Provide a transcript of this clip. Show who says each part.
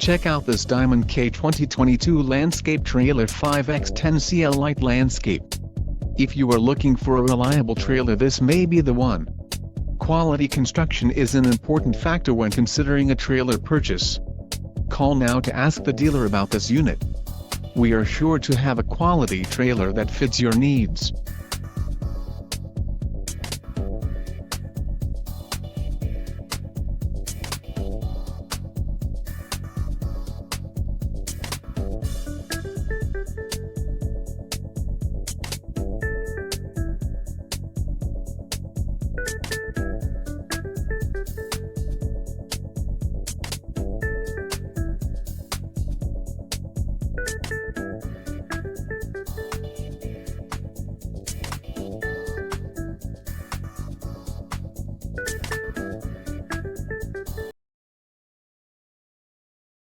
Speaker 1: Check out this Diamond K 2022 Landscape Trailer 5x10CL Lite Landscape. If you are looking for a reliable trailer, this may be the one. Quality construction is an important factor when considering a trailer purchase. Call now to ask the dealer about this unit. We are sure to have a quality trailer that fits your needs.